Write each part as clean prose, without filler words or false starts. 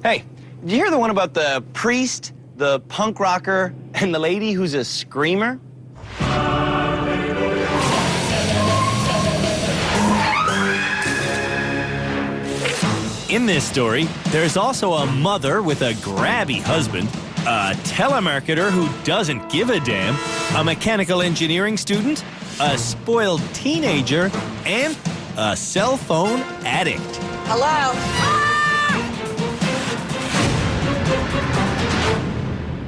Hey, did you hear the one about the priest, the punk rocker, and the lady who's a screamer? In this story, there's also a mother with a grabby husband, a telemarketer who doesn't give a damn, a mechanical engineering student, a spoiled teenager, and a cell phone addict. Hello?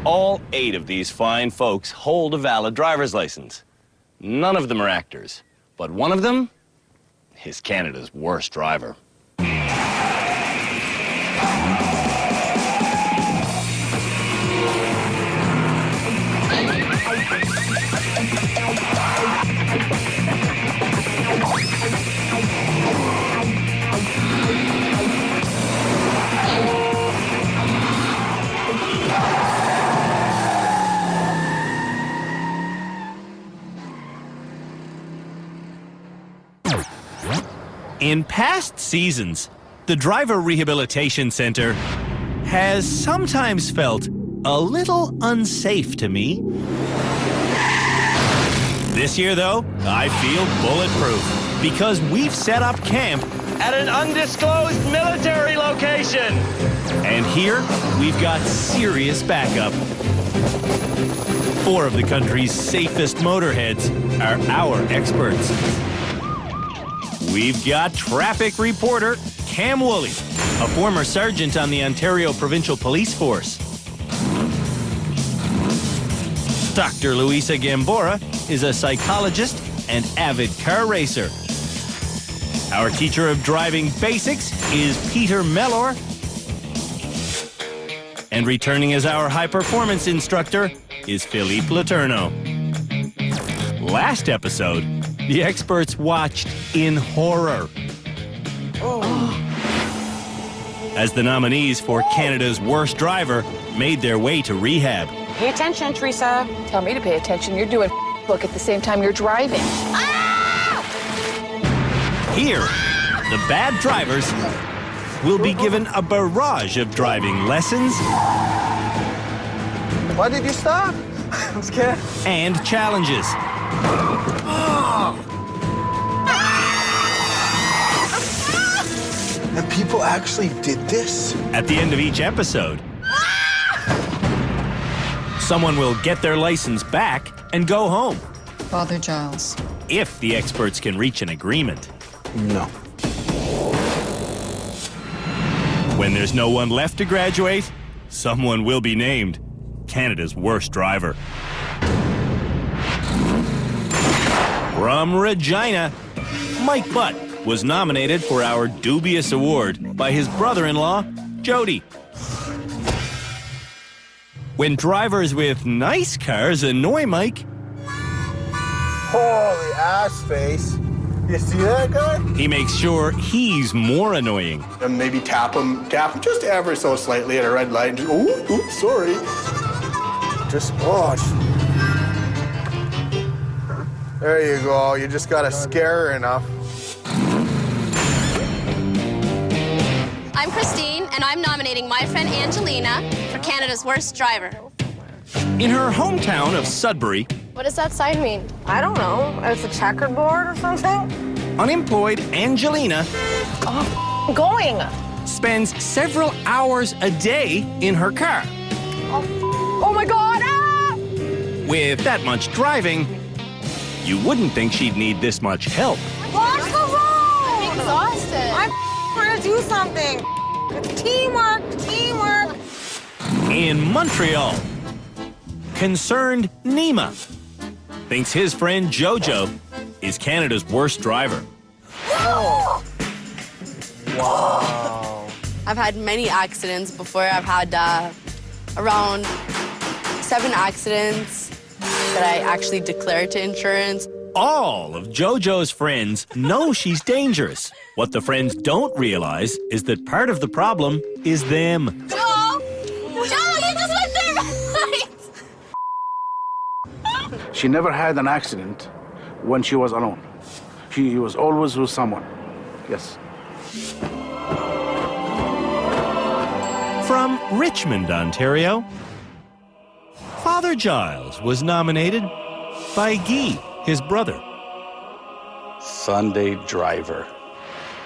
All 8 of these fine folks hold a valid driver's license. None of them are actors, but one of them is Canada's worst driver. In past seasons, the Driver Rehabilitation Center has sometimes felt a little unsafe to me. This year, though, I feel bulletproof because we've set up camp At an undisclosed military location! and here we've got serious backup. 4 of the country's safest motorheads are our experts. We've got traffic reporter Cam Woolley, a former sergeant on the Ontario Provincial Police Force. Dr. Luisa Gambora is a psychologist and avid car racer. Our teacher of driving basics is Peter Mellor. And returning as our high-performance instructor is Philippe Letourneau. Last episode, the experts watched in horror as the nominees for Canada's worst driver made their way to rehab. Pay attention, Teresa. Tell me to pay attention. You're doing book at the same time you're driving. Here, the bad drivers will be given a barrage of driving lessons Why did you stop? I'm scared. and challenges. And people actually did this? At the end of each episode, someone will get their license back and go home, Father Giles. if the experts can reach an agreement. No. When there's no one left to graduate, someone will be named Canada's worst driver. From Regina, Mike Butt was nominated for our dubious award by his brother-in-law, Jody. When drivers with nice cars annoy Mike, Holy ass face. You see that guy? he makes sure he's more annoying. And maybe tap him just ever so slightly at a red light and just, ooh, sorry. Just, there you go. You just gotta scare her enough. I'm Christine, and I'm nominating my friend Angelina for Canada's worst driver. In her hometown of Sudbury, What does that sign mean? I don't know. It's a checkerboard or something? unemployed Angelina I'm going. spends several hours a day in her car. Oh my God! Ah! With that much driving, you wouldn't think she'd need this much help. Watch the road! I'm exhausted. I'm trying to do something. It's teamwork, teamwork. In Montreal, concerned Nima thinks his friend Jojo is Canada's worst driver. I've had many accidents before. I've had around 7 accidents that I actually declared to insurance. All of Jojo's friends know she's dangerous. What the friends don't realize is that part of the problem is them. Joe! Joe, you just went through right! She never had an accident when she was alone. She was always with someone. Yes. From Richmond, Ontario, Father Giles was nominated by Guy, his brother. Sunday driver.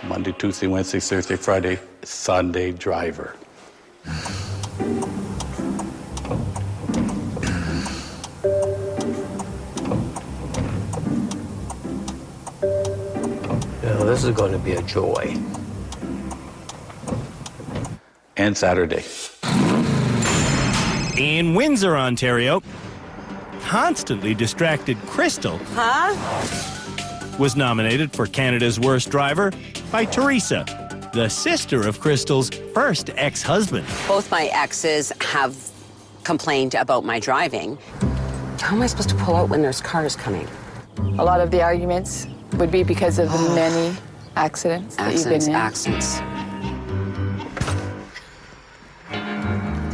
Monday, Tuesday, Wednesday, Thursday, Friday, Sunday driver. Now, this is going to be a joy. And Saturday. In Windsor, Ontario, constantly distracted Crystal was nominated for Canada's Worst Driver by Teresa, the sister of Crystal's first ex-husband. Both my exes have complained about my driving. How am I supposed to pull out when there's cars coming? A lot of the arguments would be because of the many accidents that you've been in. Accidents.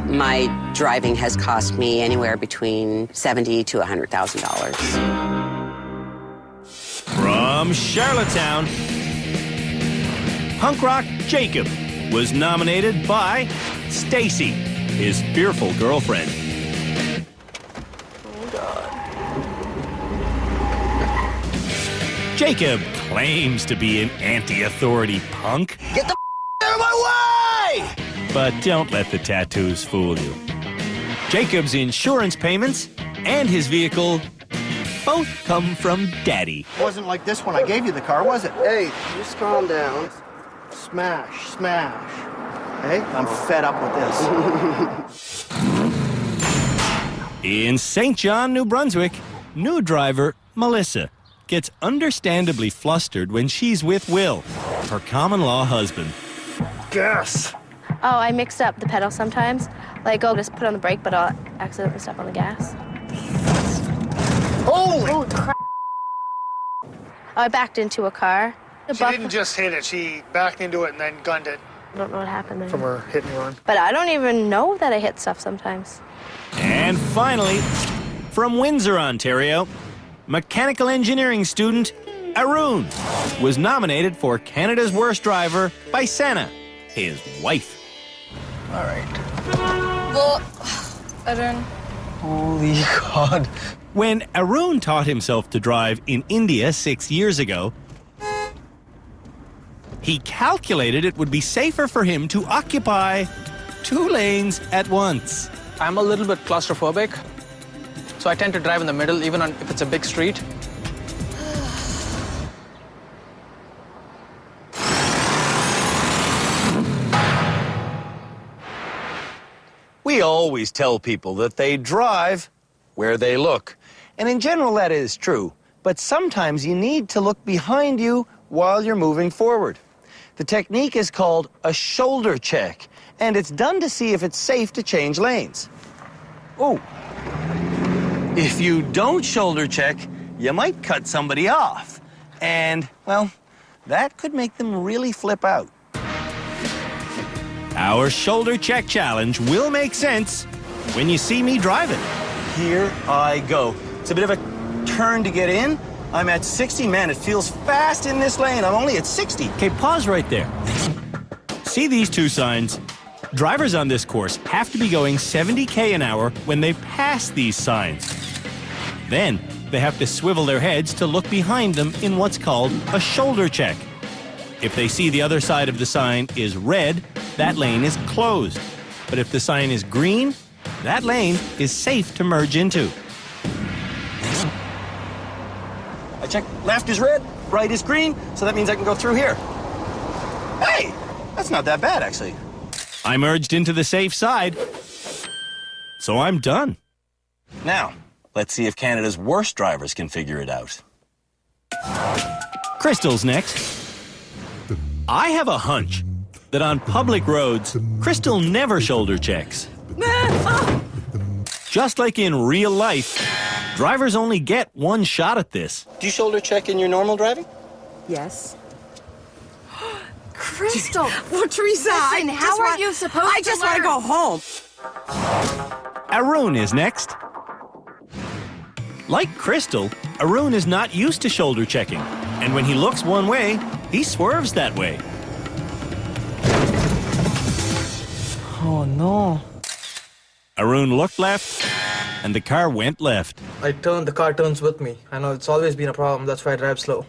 My driving has cost me anywhere between $70,000 to $100,000. From Charlottetown, punk rock Jacob was nominated by Stacy, his fearful girlfriend. Oh, God. Jacob claims to be an anti-authority punk. Get the out of my way! But don't let the tattoos fool you. Jacob's insurance payments and his vehicle both come from Daddy. It wasn't like this when I gave you the car, was it? Hey, just calm down. Smash, smash. Hey, I'm fed up with this. In St. John, New Brunswick, new driver Melissa gets understandably flustered when she's with Will, her common-law husband. Gas. Oh, I mixed up the pedal sometimes. Like, I'll just put on the brake, but I'll accidentally step on the gas. Holy crap. I backed into a car. She didn't just hit it, she backed into it and then gunned it. I don't know what happened there. From her hit and run. But I don't even know that I hit stuff sometimes. And finally, from Windsor, Ontario, mechanical engineering student Arun was nominated for Canada's Worst Driver by Sana, his wife. All right. Well, Arun. Holy God. When Arun taught himself to drive in India 6 years ago, he calculated it would be safer for him to occupy 2 lanes at once. I'm a little bit claustrophobic, so I tend to drive in the middle, even if it's a big street. We always tell people that they drive where they look. And in general, that is true. But sometimes you need to look behind you while you're moving forward. The technique is called a shoulder check, and it's done to see if it's safe to change lanes. Oh, if you don't shoulder check, you might cut somebody off. And, well, that could make them really flip out. Our shoulder check challenge will make sense when you see me driving. Here I go. It's a bit of a turn to get in. I'm at 60. Man, it feels fast in this lane. I'm only at 60. Okay, pause right there. See these 2 signs? Drivers on this course have to be going 70 an hour when they pass these signs. Then they have to swivel their heads to look behind them in what's called a shoulder check. If they see the other side of the sign is red, that lane is closed. But if the sign is green, that lane is safe to merge into. I check left is red, right is green, so that means I can go through here. Hey, that's not that bad, actually. I merged into the safe side, so I'm done. Now, let's see if Canada's worst drivers can figure it out. Crystal's next. I have a hunch that on public roads, Crystal never shoulder checks. Just like in real life, drivers only get one shot at this. Do you shoulder check in your normal driving? Yes. Crystal! Well, Teresa, Listen, how are you supposed I just want to go home. Arun is next. Like Crystal, Arun is not used to shoulder checking, and when he looks one way, he swerves that way. Oh, no. Arun looked left, and the car went left. I turn, the car turns with me. I know it's always been a problem. That's why I drive slow.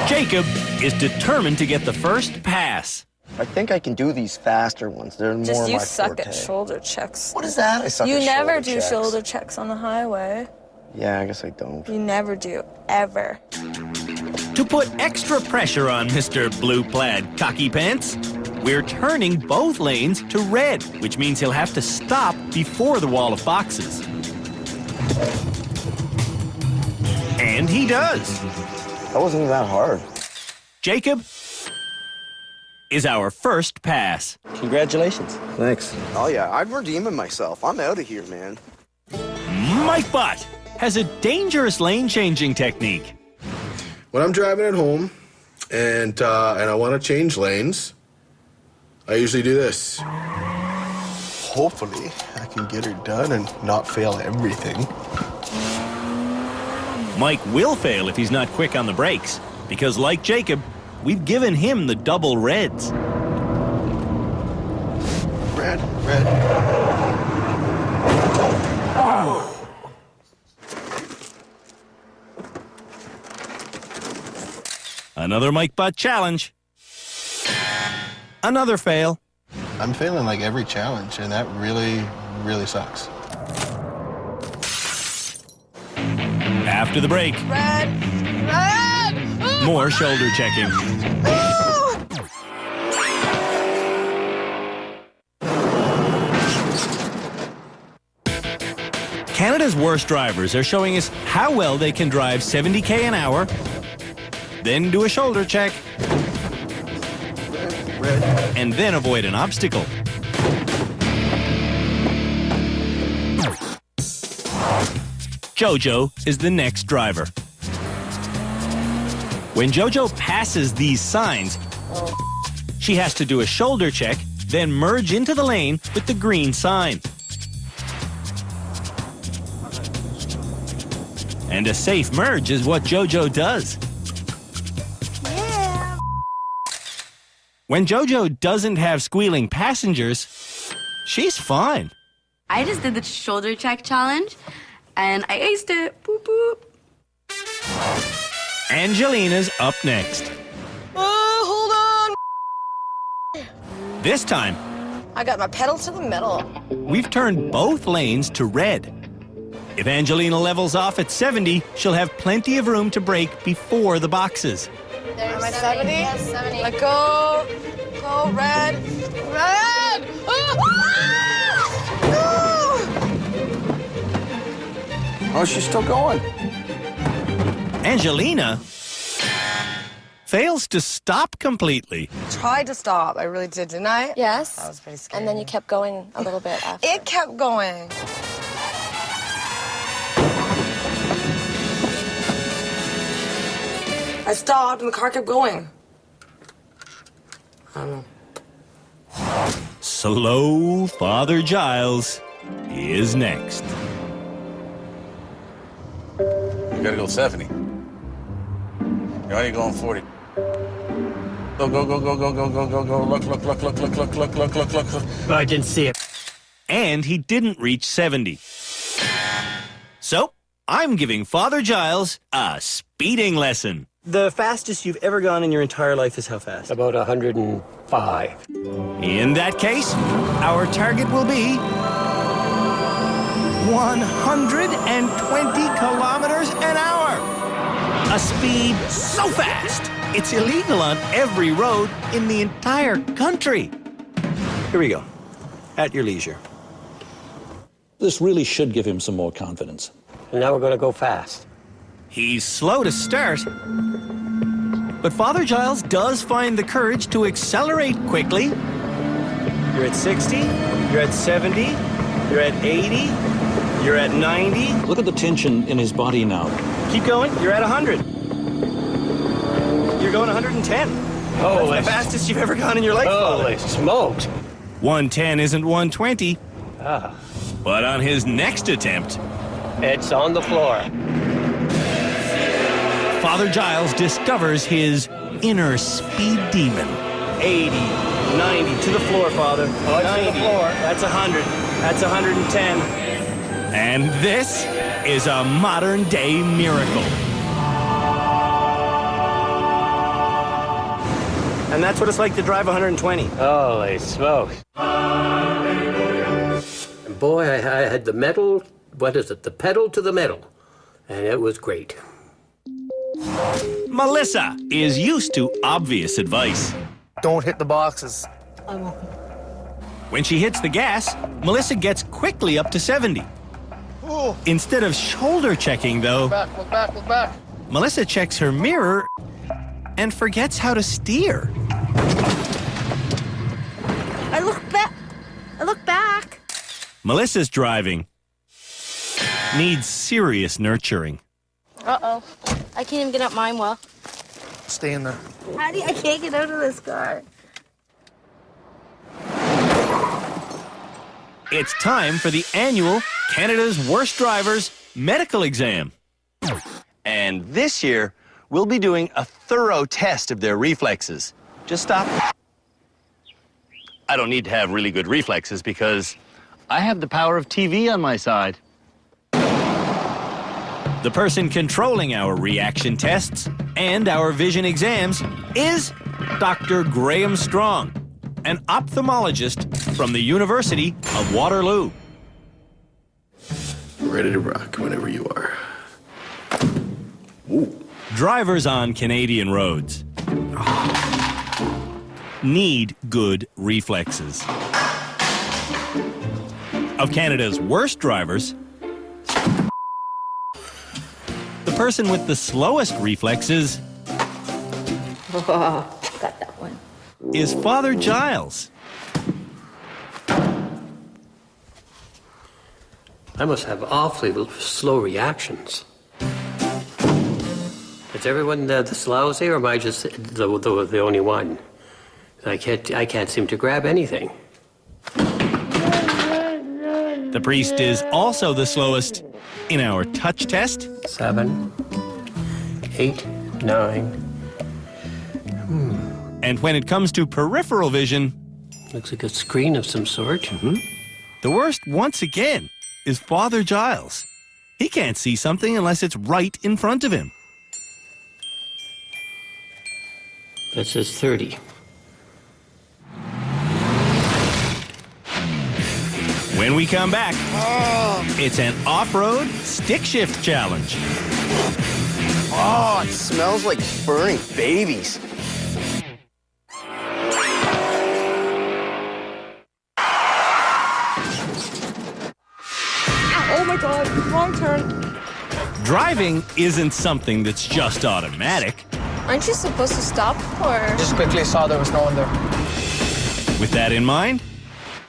Jacob is determined to get the first pass. I think I can do these faster ones. They're more Just my you suck forte. at shoulder checks. What is that? I suck You at never shoulder do checks. shoulder checks on the highway. Yeah, I guess I don't. You never do, ever. To put extra pressure on Mr. Blue Plaid Cocky Pants, we're turning both lanes to red, which means he'll have to stop before the wall of boxes. And he does. That wasn't even that hard. Jacob is our first pass. Congratulations. Thanks. Oh, yeah, I'm redeeming myself. I'm out of here, man. Mike Butt has a dangerous lane-changing technique. When I'm driving at home and I want to change lanes, I usually do this. Hopefully, I can get her done and not fail everything. Mike will fail if he's not quick on the brakes, because like Jacob, we've given him the double reds. Red, red. Oh. Another Mike Butt challenge. Another fail. I'm failing like every challenge, and that really, really sucks. After the break, Red! Red! more shoulder checking. Canada's worst drivers are showing us how well they can drive 70k an hour, then do a shoulder check, and then avoid an obstacle. Jojo is the next driver. When Jojo passes these signs, she has to do a shoulder check, then merge into the lane with the green sign. And a safe merge is what Jojo does. Yeah. When Jojo doesn't have squealing passengers, she's fine. I just did the shoulder check challenge, and I aced it. Boop, boop. Angelina's up next. Hold on. This time, I got my pedal to the metal. we've turned both lanes to red. If Angelina levels off at 70, she'll have plenty of room to brake before the boxes. Am I 70? Yes, 70. Let go. Go, red. Red! Oh, she's still going. Angelina fails to stop completely. Tried to stop. I really did, didn't I? Yes. That was pretty scary. And then you kept going a little bit after. It kept going. I stopped and the car kept going. I don't know. Slow Father Giles is next. You gotta go 70. You're only going 40. Go, go, go, go, go, go, go, go, go. Look, look, look, look, look, look, look, look, look, look. I didn't see it. And he didn't reach 70. So, I'm giving Father Giles a speeding lesson. The fastest you've ever gone in your entire life is how fast? About 105. In that case, our target will be 120 kilometers an hour. A speed so fast, it's illegal on every road in the entire country. Here we go. At your leisure. This really should give him some more confidence. And now we're going to go fast. He's slow to start, but Father Giles does find the courage to accelerate quickly. You're at 60, you're at 70, you're at 80, you're at 90. Look at the tension in his body now. Keep going, you're at 100. You're going 110. That's the fastest you've ever gone in your life, Holy smokes. 110 isn't 120, Ah, but on his next attempt, it's on the floor. Father Giles discovers his inner speed demon. 80, 90 to the floor, Father. Oh, it's 90. to the floor. That's 100. That's 110. And this is a modern-day miracle. And that's what it's like to drive 120. Holy smokes. And boy, I had the metal, what is it, the pedal to the metal. And it was great. Melissa is used to obvious advice. Don't hit the boxes. When she hits the gas, Melissa gets quickly up to 70. Ooh. Instead of shoulder checking, though, Look back. Melissa checks her mirror and forgets how to steer. I look back. Melissa's driving needs serious nurturing. Uh-oh. I can't even get up mine well. Stay in there. I can't get out of this car. It's time for the annual Canada's Worst Drivers medical exam. And this year, we'll be doing a thorough test of their reflexes. Just stop. I don't need to have really good reflexes because I have the power of TV on my side. The person controlling our reaction tests and our vision exams is Dr. Graham Strong, an ophthalmologist from the University of Waterloo. Ready to rock whenever you are. Drivers on Canadian roads need good reflexes. Of Canada's worst drivers, the person with the slowest reflexes Got that one. is Father Giles. I must have awfully slow reactions. Is everyone this lousy, or am I just the only one? I can't seem to grab anything. The priest is also the slowest in our touch test. 7, 8, 9. And when it comes to peripheral vision, Looks like a screen of some sort. the worst, once again, is Father Giles. He can't see something unless it's right in front of him. That says 30. When we come back, it's an off-road stick shift challenge. Oh, it smells like burning babies. Oh my God, wrong turn. Driving isn't something that's just automatic. Aren't you supposed to stop or? Just quickly saw there was no one there. With that in mind,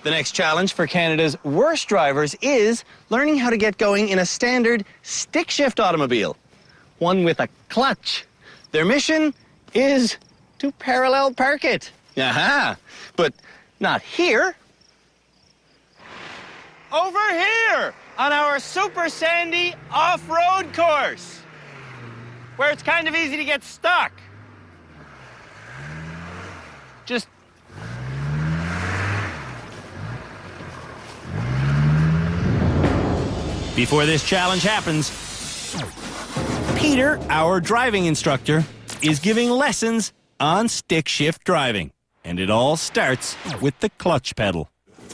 The next challenge for Canada's worst drivers is learning how to get going in a standard stick shift automobile, one with a clutch. Their mission is to parallel park it. Aha! But not here. Over here on our Super Sandy off-road course, where it's kind of easy to get stuck. Just before this challenge happens, Peter, our driving instructor, is giving lessons on stick shift driving. And it all starts with the clutch pedal.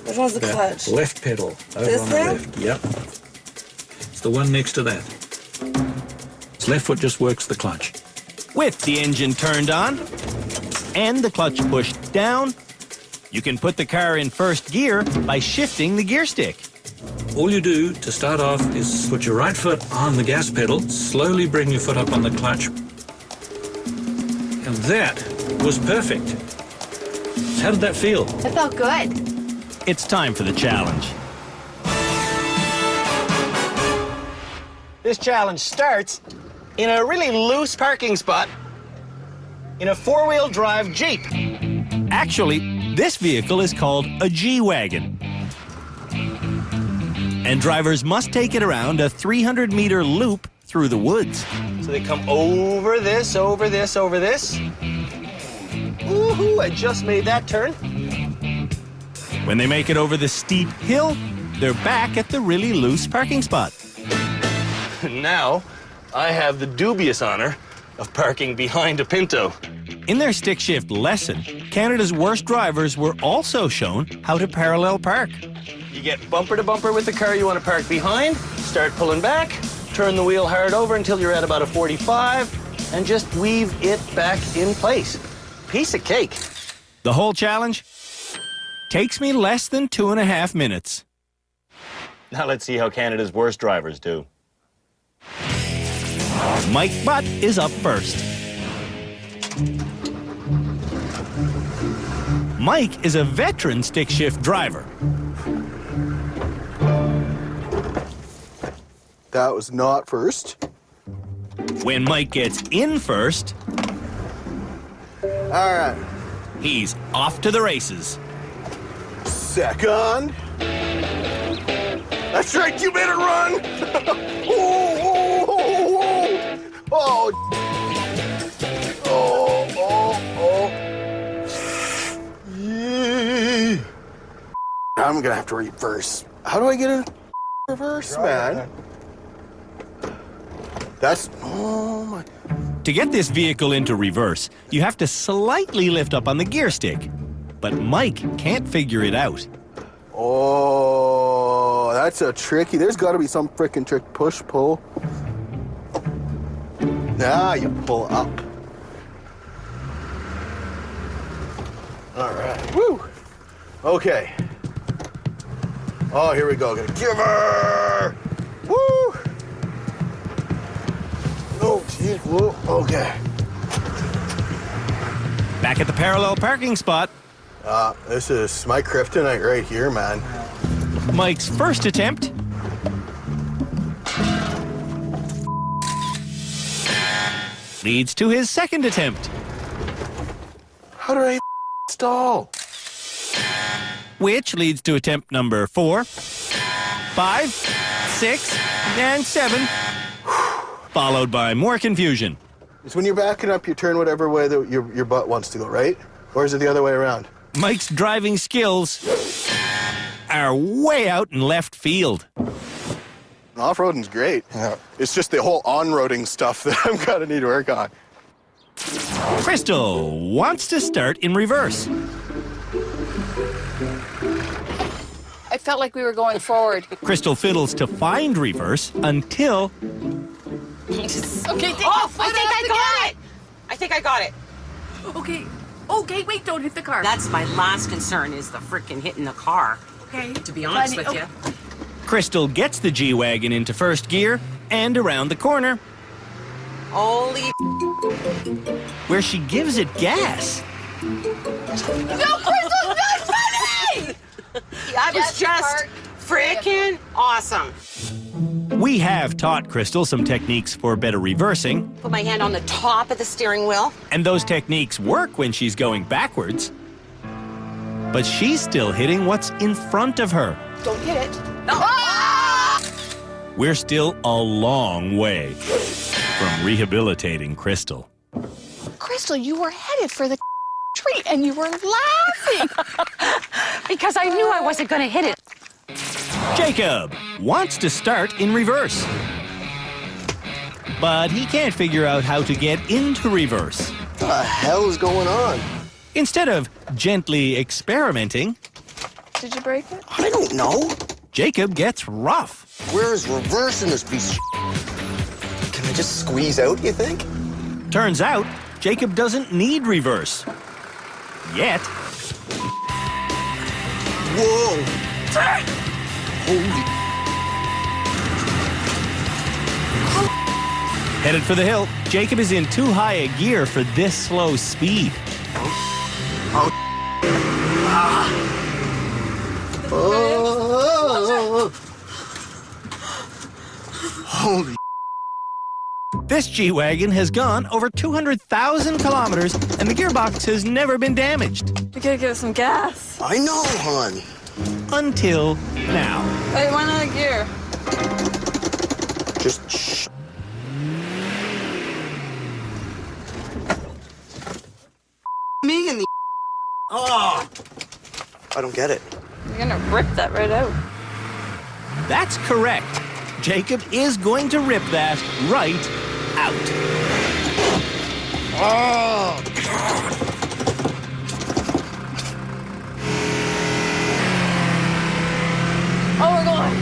Which one's the clutch? Left pedal. Over This on thing? the left. Yep. It's the one next to that. His left foot just works the clutch. With the engine turned on and the clutch pushed down, you can put the car in first gear by shifting the gear stick. All you do to start off is put your right foot on the gas pedal, slowly bring your foot up on the clutch. And that was perfect. So how did that feel? It felt good. It's time for the challenge. This challenge starts in a really loose parking spot in a four-wheel drive Jeep. Actually, this vehicle is called a G-Wagon. And drivers must take it around a 300-meter loop through the woods. So they come over this, over this, over this. Woohoo, I just made that turn. When they make it over the steep hill, they're back at the really loose parking spot. Now, I have the dubious honor of parking behind a Pinto. In their stick shift lesson, Canada's worst drivers were also shown how to parallel park. You get bumper to bumper with the car you want to park behind, start pulling back, turn the wheel hard over until you're at about a 45, and just weave it back in place. Piece of cake. The whole challenge takes me less than 2.5 minutes. Now let's see how Canada's worst drivers do. Mike Butt is up first. Mike is a veteran stick shift driver. That was not first. When Mike gets in first, All right. he's off to the races. Second. That's right, you better run. Oh. Yee. I'm gonna have to reverse. How do I get in reverse, man? That's, oh my. To get this vehicle into reverse, you have to slightly lift up on the gear stick. But Mike can't figure it out. Oh, that's a tricky. There's got to be some freaking trick. Push, pull. Now you pull up. All right. Woo. Okay. Oh, here we go. Gonna give her. Woo. Oh, gee. Whoa. Okay. Back at the parallel parking spot. This is my kryptonite right here, man. Mike's first attempt leads to his second attempt. How do I stall? Which leads to attempt number 4, 5, 6, and 7, followed by more confusion. It's when you're backing up, you turn whatever way your butt wants to go, right? Or is it the other way around? Mike's driving skills are way out in left field. Off-roading's great. Yeah. It's just the whole on-roading stuff that I'm gonna need to work on. Crystal wants to start in reverse. I felt like we were going forward. Crystal fiddles to find reverse until... Okay, I think I got it. Okay. Okay, wait, don't hit the car. That's my last concern is the frickin' hitting the car. Okay. To be honest with you. Crystal gets the G-Wagon into first gear and around the corner, Holy where she gives it gas. No, Crystal's not funny! That was just frickin' awesome. We have taught Crystal some techniques for better reversing, Put my hand on the top of the steering wheel. and those techniques work when she's going backwards. But she's still hitting what's in front of her. Don't hit it. We're still a long way from rehabilitating Crystal. Crystal, you were headed for the tree and you were laughing. Because I knew I wasn't gonna hit it. Jacob wants to start in reverse, but he can't figure out how to get into reverse. What the hell is going on? Instead of gently experimenting, Did you break it? I don't know. Jacob gets rough. Where is reverse in this piece of Can I just squeeze out, you think? Turns out, Jacob doesn't need reverse. Yet. Whoa. Holy. Headed for the hill, Jacob is in too high a gear for this slow speed. Holy. This G-Wagon has gone over 200,000 kilometers, and the gearbox has never been damaged. We gotta give it some gas. I know, hon. Until now. Wait, why not a gear? Just shh. Me and the. Oh. I don't get it. You're gonna rip that right out. That's correct. Jacob is going to rip that right out. Oh, God. Oh, we're going.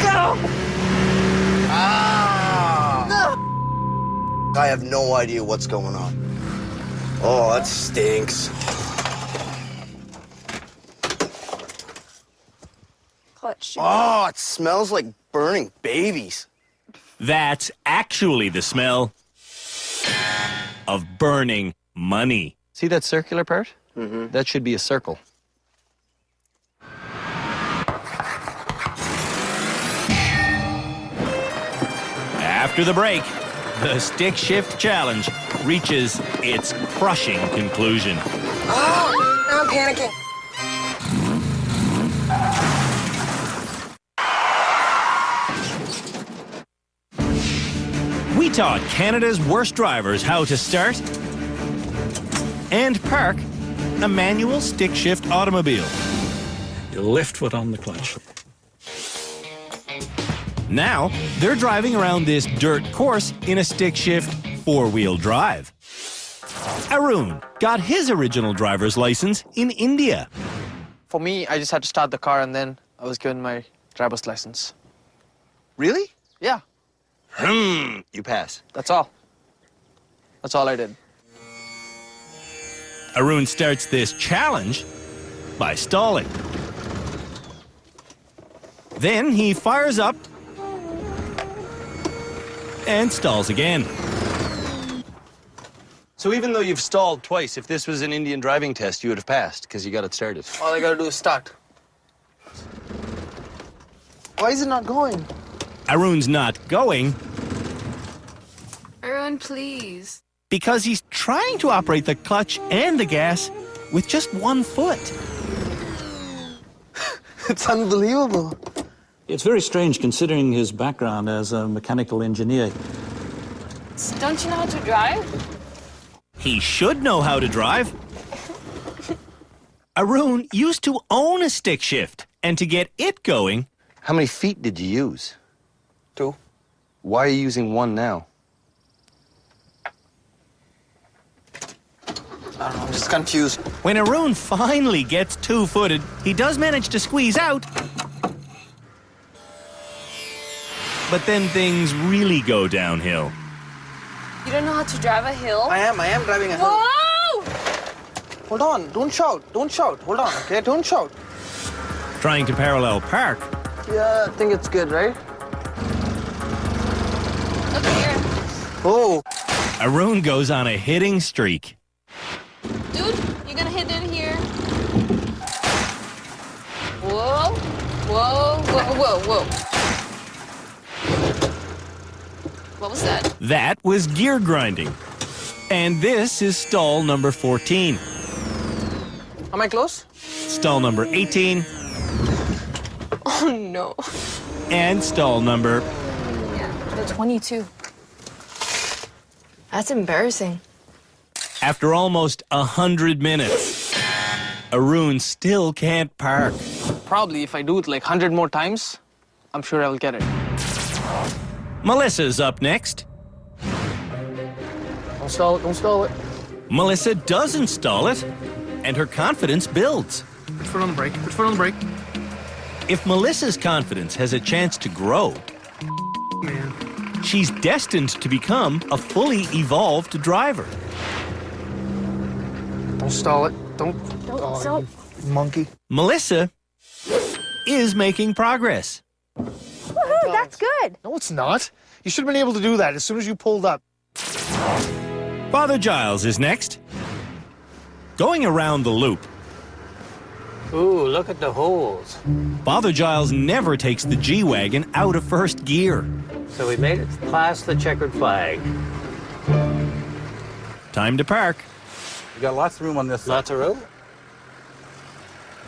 Go! Ah! I have no idea what's going on. Oh, that stinks. Clutch. Oh, it smells like burning babies. That's actually the smell of burning money. See that circular part? Mm-hmm. That should be a circle. After the break, the stick shift challenge reaches its crushing conclusion. Oh, now I'm panicking. We taught Canada's worst drivers how to start and park a manual stick shift automobile. Your left foot on the clutch. Now, they're driving around this dirt course in a stick shift four-wheel drive. Arun got his original driver's license in India. For me, I just had to start the car and then I was given my driver's license. Really? Yeah, You pass. that's all. That's all I did. Arun starts this challenge by stalling. Then he fires up and stalls again. So even though you've stalled twice, if this was an Indian driving test, you would have passed because you got it started. All I gotta do is start. Why is it not going? Arun's not going Arun, please. because he's trying to operate the clutch and the gas with just one foot. It's unbelievable. It's very strange considering his background as a mechanical engineer. Don't you know how to drive? He should know how to drive. Arun used to own a stick shift, and to get it going, How many feet did you use? 2. Why are you using one now? I don't know, I'm just confused. when Arun finally gets two-footed, he does manage to squeeze out. But then things really go downhill. You don't know how to drive a hill? I am driving a hill. Whoa! Hold on, don't shout, hold on, okay? Don't shout. Trying to parallel park, Yeah, I think it's good, right? Look here. Oh, Arun goes on a hitting streak. Dude, you're gonna hit it here. Whoa. Whoa, whoa, whoa, whoa. What was that? That was gear grinding. And this is stall number 14. am I close? Stall number 18 Oh, no. and stall number... The 22. That's embarrassing. After almost 100 minutes, Arun still can't park. Probably if I do it like 100 more times, I'm sure I'll get it. Melissa's up next. Don't stall it, don't stall it. Melissa does install it, and her confidence builds. Put foot on the brake, put foot on the brake. If Melissa's confidence has a chance to grow, Man. she's destined to become a fully evolved driver. Don't stall it, don't. Don't. Monkey. Melissa is making progress. Woohoo, that's good. No, it's not. You should have been able to do that as soon as you pulled up. Father Giles is next. Going around the loop, Ooh, look at the holes. Father Giles never takes the G-Wagon out of first gear. So we made it past the checkered flag. Time to park. You got lots of room on this side. Lots of room?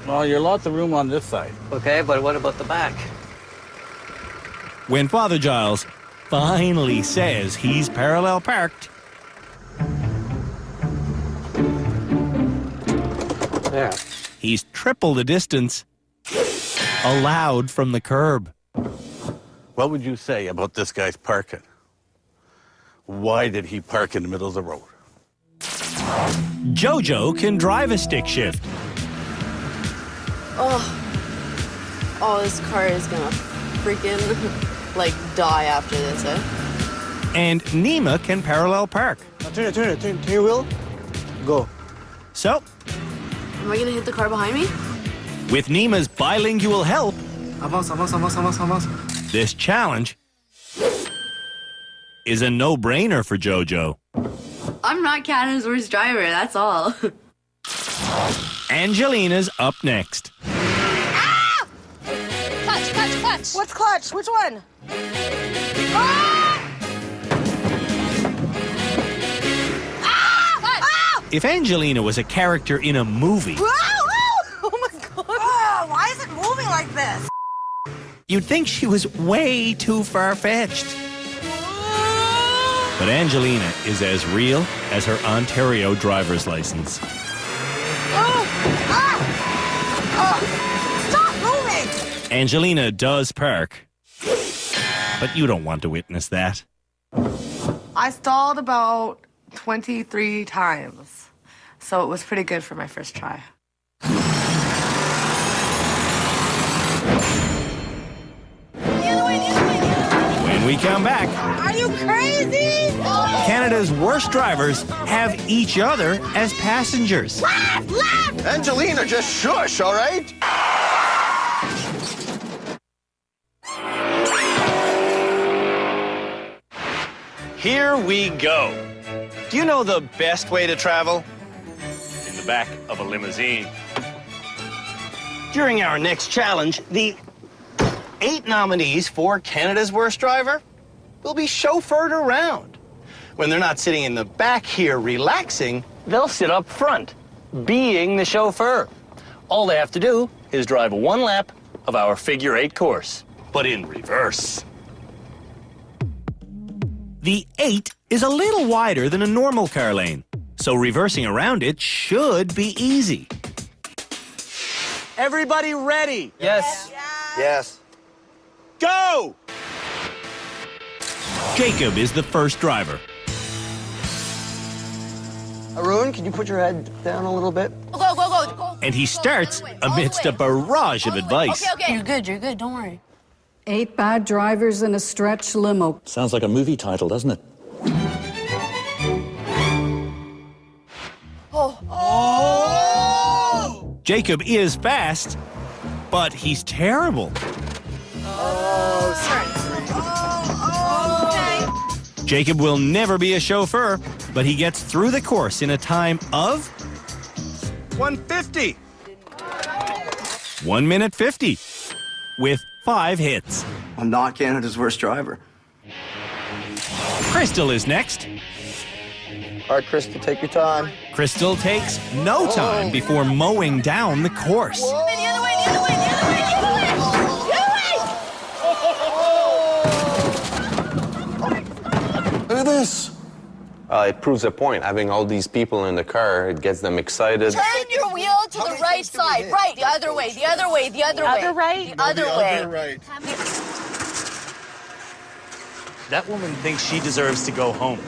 Well, you're lots of room on this side. Okay, but what about the back? When Father Giles finally says he's parallel parked, There. he's triple the distance allowed from the curb. What would you say about this guy's parking? Why did he park in the middle of the road? JoJo can drive a stick shift. Oh, this car is gonna freaking, like, die after this, eh? And Nima can parallel park. Turn your wheel. Go. So, Am I gonna hit the car behind me? with Nima's bilingual help, Avance. this challenge is a no-brainer for JoJo. I'm not Canada's worst driver, that's all. Angelina's up next. Clutch. What's clutch? Which one? Ah! If Angelina was a character in a movie, Oh my God. Oh, why is it moving like this? you'd think she was way too far-fetched. But Angelina is as real as her Ontario driver's license. Stop moving! Angelina does park, but you don't want to witness that. I stalled about 23 times, so it was pretty good for my first try. When we come back, Are you crazy? Canada's worst drivers have each other as passengers. Left! Angelina, just shush, all right? Here we go. Do you know the best way to travel? In the back of a limousine. During our next challenge, the 8 nominees for Canada's Worst Driver will be chauffeured around. When they're not sitting in the back here relaxing, they'll sit up front, being the chauffeur. All they have to do is drive 1 lap of our figure 8 course, but in reverse. The 8 is a little wider than a normal car lane, so reversing around it should be easy. Everybody ready? Yes. Yes. Go! Jacob is the first driver. Arun, can you put your head down a little bit? Go. And he starts amidst a barrage of advice. Okay. You're good, don't worry. 8 bad drivers in a stretch limo. Sounds like a movie title, doesn't it? Jacob is fast, but he's terrible. Jacob will never be a chauffeur, but he gets through the course in a time of 150. 1 minute 50 with 5 hits. I'm not Canada's worst driver. Crystal is next. All right, Crystal, take your time. Crystal takes no time before mowing down the course. The other way. Look at this. It proves a point. Having all these people in the car, it gets them excited. Turn your wheel to the right side. Right, the other way. Other right? The other way. Right. That woman thinks she deserves to go home.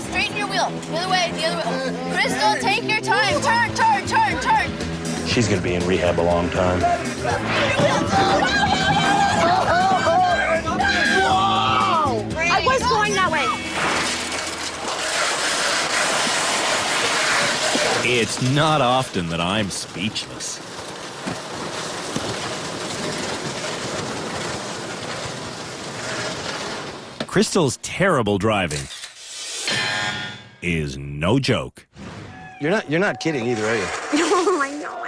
Straighten your wheel. The other way. Crystal, take your time. Turn. She's gonna be in rehab a long time. I was going that way. It's not often that I'm speechless. Crystal's terrible driving is no joke. You're not kidding either, are you? No, I know.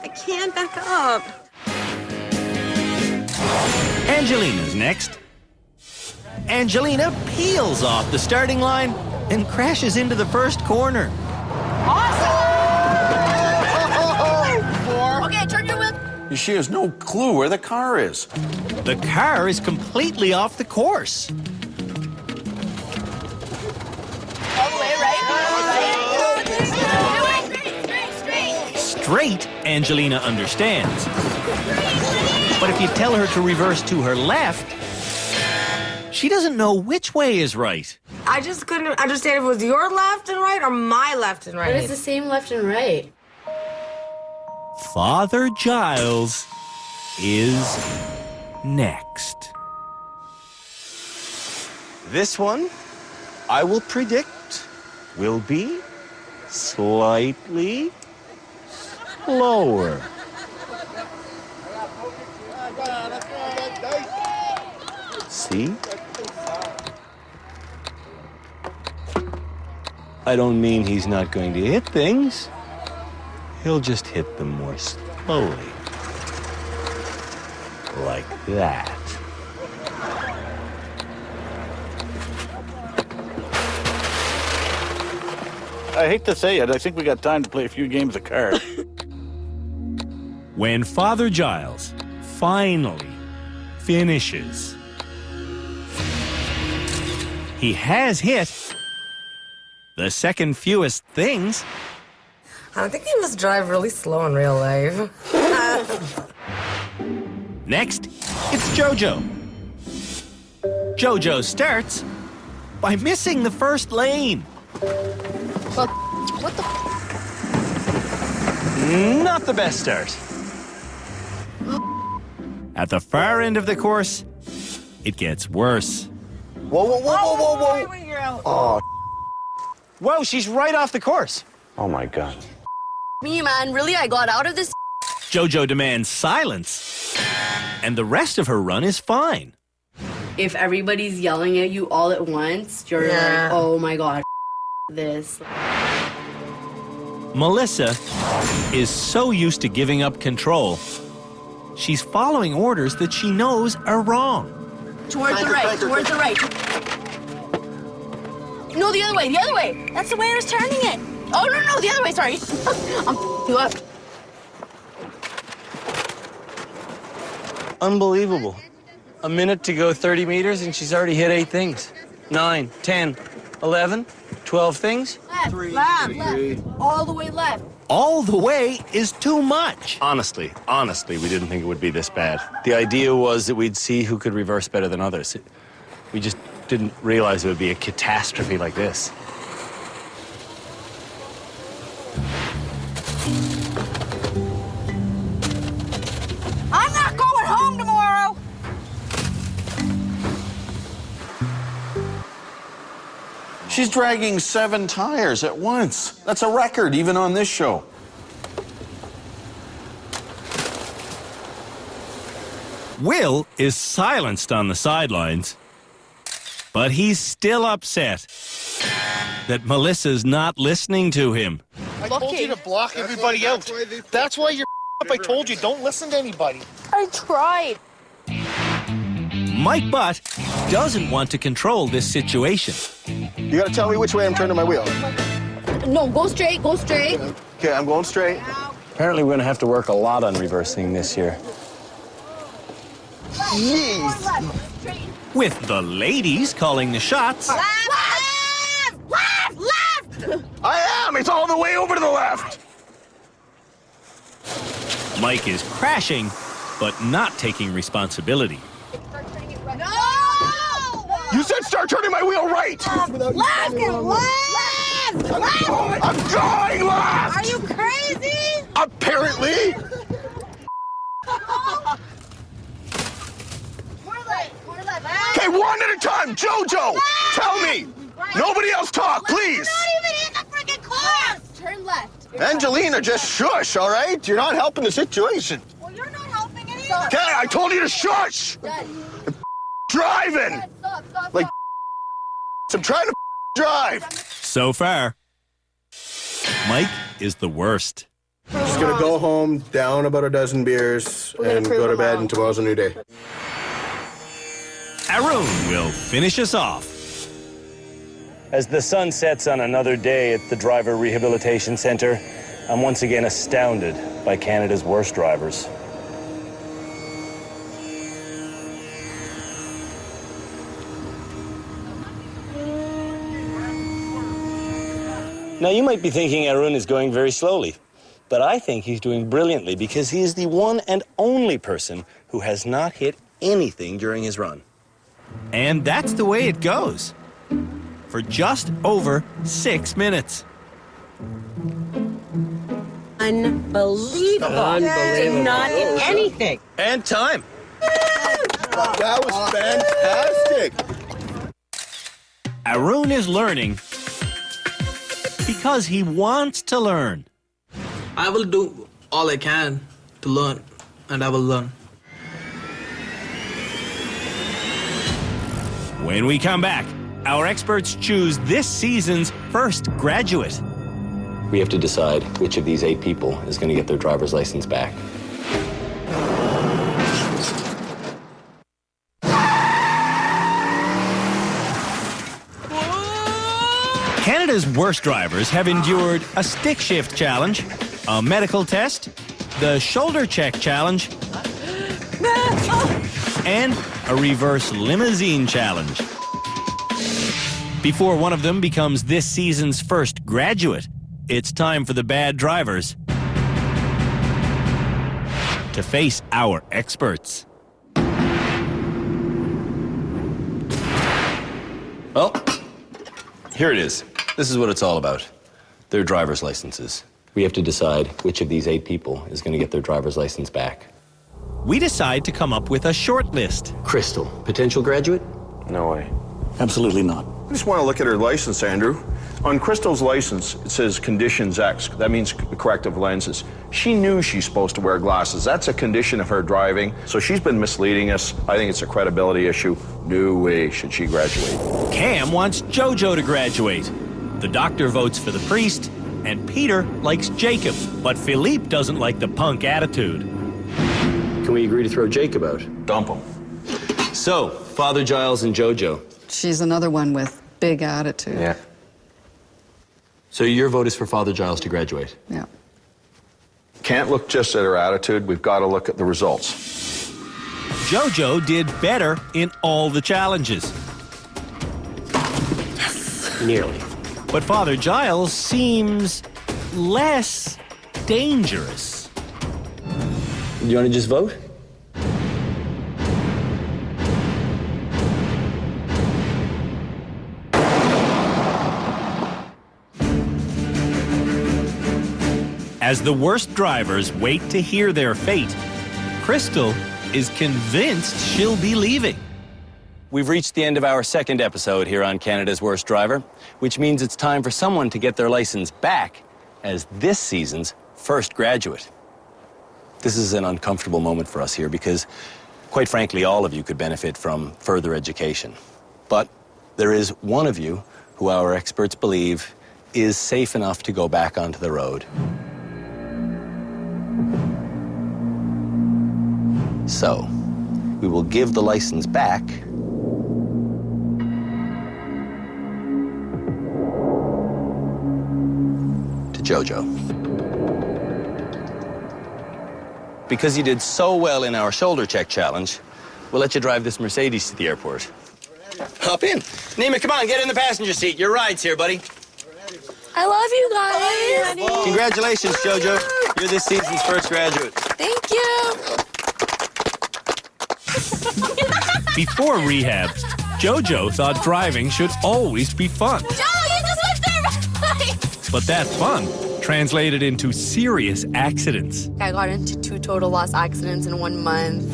I can't back up. Angelina's next. Angelina peels off the starting line and crashes into the first corner. Okay, turn your wheel. She has no clue where the car is. The car is completely off the course. All the way, right? straight, Angelina understands. But if you tell her to reverse to her left, she doesn't know which way is right. I just couldn't understand if it was your left and right or my left and right. But it's the same left and right. Father Giles is next. This one, I will predict, will be slightly slower. See? I don't mean he's not going to hit things. He'll just hit them more slowly. Like that. I hate to say it, I think we got time to play a few games of cards. When Father Giles finally finishes, he has hit the second fewest things. I think he must drive really slow in real life. Next, it's Jojo. Jojo starts by missing the first lane. Well, what the? Not the best start. At the far end of the course, it gets worse. Whoa, whoa, whoa, whoa, whoa, whoa. Wait, you're out. Oh, Whoa, she's right off the course. Oh my God. Me, man, really? I got out of this? Jojo demands silence, and the rest of her run is fine. If everybody's yelling at you all at once, you're like, oh my God, this. Melissa is so used to giving up control, she's following orders that she knows are wrong. Towards the right, towards the right. No, the other way, the other way. That's the way I was turning it. Oh, no, the other way, sorry. I'm you up. Unbelievable. A minute to go 30 meters and she's already hit 8 things. 9, 10, 11, 12 things. Left. All the way left. All the way is too much. Honestly, we didn't think it would be this bad. The idea was that we'd see who could reverse better than others. We just didn't realize it would be a catastrophe like this. I'm not going home tomorrow. She's dragging 7 tires at once. That's a record, even on this show. Will is silenced on the sidelines, but he's still upset that Melissa's not listening to him. I told you to block everybody out. That's why you're up. I told you, don't listen to anybody. I tried. Mike Butt doesn't want to control this situation. You gotta tell me which way I'm turning my wheel. No, go straight, go straight. Okay, I'm going straight. Apparently we're gonna have to work a lot on reversing this year. Jeez. With the ladies calling the shots. Left! I am! It's all the way over to the left! Mike is crashing, but not taking responsibility. No! You said start turning my wheel right! Left! I'm going left! Are you crazy? Apparently! Okay, one at a time! Jojo! Tell me! Nobody else talk, please! Not even in the freaking car! Turn left. Angelina, just shush, all right? You're not helping the situation. Well, you're not helping it either. Okay, I told you to shush! Driving! Stop. Like, I'm trying to drive. So far, Mike is the worst. Just gonna go home, down about a dozen beers, and go to bed, and tomorrow's a new day. Arun will finish us off. As the sun sets on another day at the Driver Rehabilitation Center, I'm once again astounded by Canada's worst drivers. Now, you might be thinking Arun is going very slowly, But I think he's doing brilliantly because he is the one and only person who has not hit anything during his run. And that's the way it goes. For just over 6 minutes. Unbelievable. Unbelievable. Not hit anything. And time. That was fantastic. Arun is learning because he wants to learn. I will do all I can to learn, and I will learn. When we come back, our experts choose this season's first graduate. We have to decide which of these 8 people is going to get their driver's license back. Canada's worst drivers have endured a stick shift challenge, a medical test, the shoulder check challenge, and a reverse limousine challenge. Before one of them becomes this season's first graduate, it's time for the bad drivers to face our experts. Well, here it is. This is what it's all about. Their driver's licenses. We have to decide which of these 8 people is going to get their driver's license back. We decide to come up with a short list. Crystal, potential graduate? No way. Absolutely not. I just want to look at her license, Andrew. On Crystal's license, it says conditions X. That means corrective lenses. She knew she's supposed to wear glasses. That's a condition of her driving. So she's been misleading us. I think it's a credibility issue. No way should she graduate. Cam wants JoJo to graduate. The doctor votes for the priest, and Peter likes Jacob, but Philippe doesn't like the punk attitude. Can we agree to throw Jacob out? Dump him. So, Father Giles and JoJo. She's another one with big attitude. Yeah. So your vote is for Father Giles to graduate? Yeah. Can't look just at her attitude. We've got to look at the results. JoJo did better in all the challenges. Nearly. But Father Giles seems less dangerous. Do you want to just vote? As the worst drivers wait to hear their fate, Crystal is convinced she'll be leaving. We've reached the end of our second episode here on Canada's Worst Driver, which means it's time for someone to get their license back as this season's first graduate. This is an uncomfortable moment for us here because, quite frankly, all of you could benefit from further education. But there is one of you who our experts believe is safe enough to go back onto the road. So, we will give the license back to JoJo. Because you did so well in our shoulder check challenge, we'll let you drive this Mercedes to the airport. Hop in. Nima, come on, get in the passenger seat. Your ride's here, buddy. I love you guys. Congratulations, JoJo. You're this season's first graduate. Thank you. Before rehab, JoJo thought driving should always be fun. Joe, you just went there right. But that fun translated into serious accidents. I got into 2 total loss accidents in 1 month.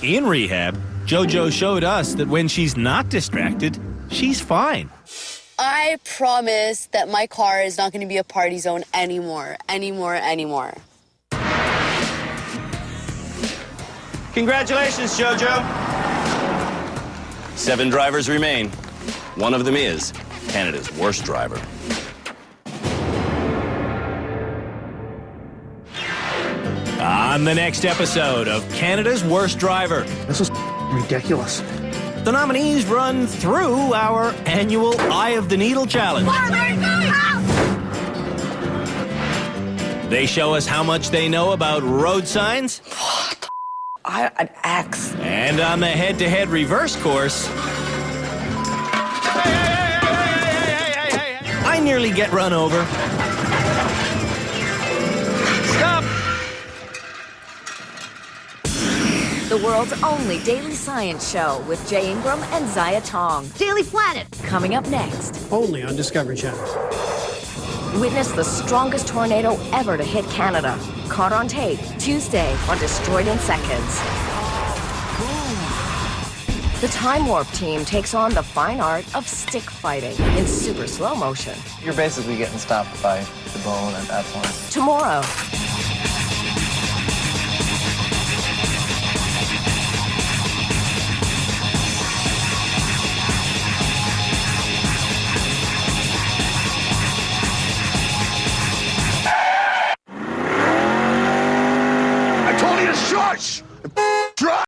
In rehab, JoJo showed us that when she's not distracted, she's fine. I promise that my car is not going to be a party zone anymore. Congratulations, JoJo. 7 drivers remain. One of them is Canada's worst driver. On the next episode of Canada's Worst Driver. This is ridiculous. The nominees run through our annual Eye of the Needle challenge. They show us how much they know about road signs. An X. And on the head-to-head reverse course, I nearly get run over. the world's only daily science show with Jay Ingram and Zaya Tong. Daily Planet, coming up next. Only on Discovery Channel. Witness the strongest tornado ever to hit Canada. Caught on tape, Tuesday on Destroyed in Seconds. The Time Warp team takes on the fine art of stick fighting in super slow motion. You're basically getting stopped by the bone at that point. Tomorrow.